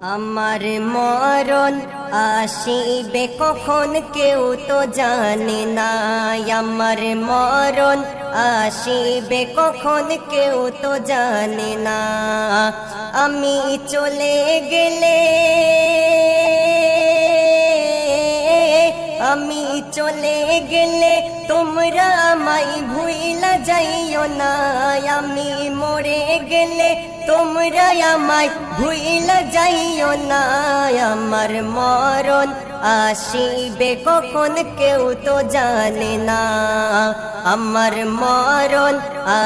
আমার মরণ আসিবে কখন কেউ তো জানে না। আমার মরণ আসিবে কখন কেউ তো জানে না। আমি চলে গেলে আমি চলে গেলে তোমরা আমায় ভুইলা যাইও না। আমি মরে গেলে তোমরা আমায় ভুইলা যাইও না। আমার মরণ আসিবে কখন কেউ তো জানে না। আমার মরণ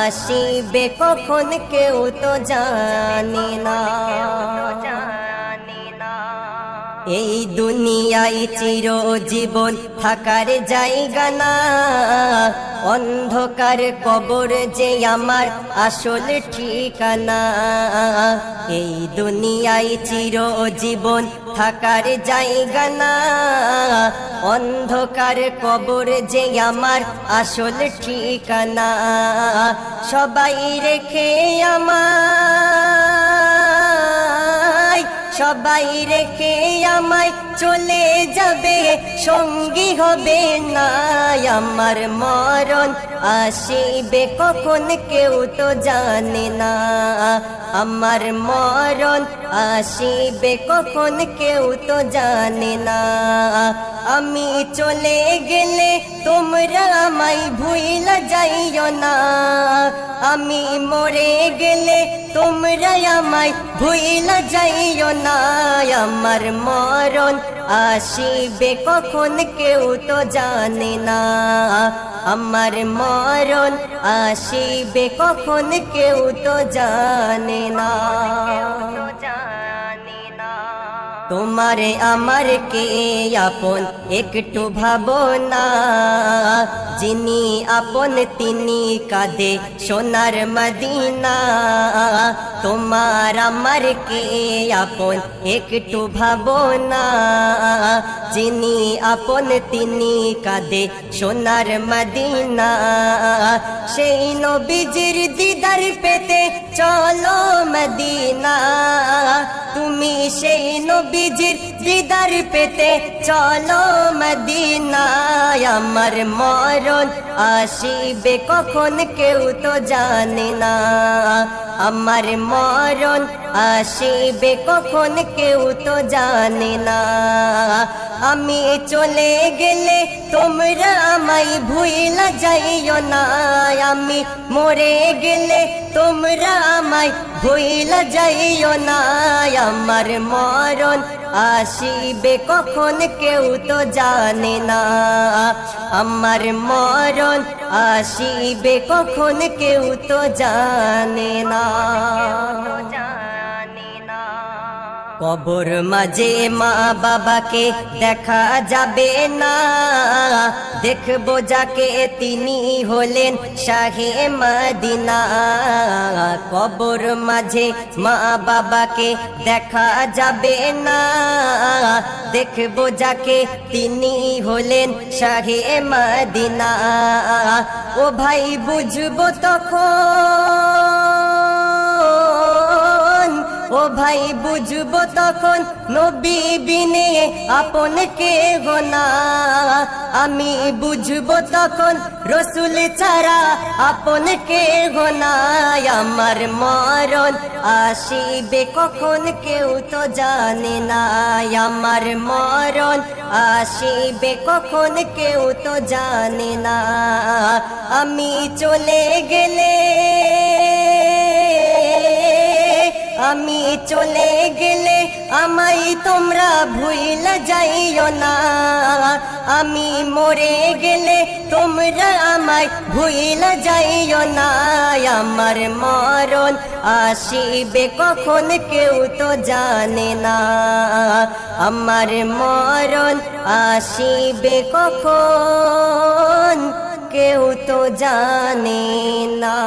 আসিবে কখন কেউ তো জানে না। এই দুনিয়ায় চিরজীবন থাকার জায়গা না। অন্ধকার কবর যে আমার আসল ঠিকানা। এই দুনিয়ায় চিরজীবন থাকার জায়গা না। অন্ধকার কবর যে আমার আসল ঠিকানা। সবাই রেখে সবাই রেখে আমায় চলে যাবে, সঙ্গী হবে না। আমার মরণ আসিবে কখন কেউ তো জানে না। আমার মরণ আসিবে কখন কেউ তো জানে না। আমি চলে গেলে তোমরা আমায় ভুইলা যাইও না। আমি মরে গেলে তোমরা আমায় ভুইলা যাইও না। আমার মরণ আসিবে কখন কেউ তো জানে না। আমার মরণ আসিবে কখন কেউ তো জানে না। তোমারে আমার কে আপন একটু ভাবনা। যিনি আপন তিনি কাঁদে সোনার মদিনা। তোমার আমার কে আপন একটু ভাবনা। যিনি আপন তিনি কাঁদে সোনার মদিনা। সেই নবীজির দিদার পেতে চলো মদিনা। তুমি সেই নবীজির দিদার পেতে চলো মদিনা। আমার মরণ আসিবে কখন কেউ তো জানে না। আমার মরণ আসিবে কখন কেউ তো জানে না। আমি চলে গেলে তোমরা আমায় ভুইলা যাইও না। আমি মরে গেলে তোমরা আমায় ভুইলা যাইও না। আমার মরণ আসিবে কখন কেউ তো জানে না। আমার মরণ আসিবে কখন কেউ তো জানে না। কবর মাঝে মা বাবাকে দেখা যাবে না। দেখবো যাকে তিনি হলেন শাহে মদিনা। কবর মাঝে মা বাবাকে দেখা যাবে না। দেখবো যাকে তিনি হলেন শাহে মদিনা। ও ভাই বুঝবো তখন, ও ভাই বুঝবো তখন নবী বিনে আপন কে গোনা। আমি বুঝবো তখন রসুল ছাড়া আপন কে গোনা। আমার মরণ আসিবে কখন কেউ তো জানে না। আমার মরণ আসিবে কখন কেউ তো জানে না। আমি চলে গেলে আমি চলে গেলে আমায় তোমরা ভুইলা যাইও না। আমি মরে গেলে তোমরা আমায় ভুইলা যাইও না। আমার মরণ আসিবে কখন কেউ তো জানে না। আমার মরণ আসিবে কখন কেউ তো জানে না।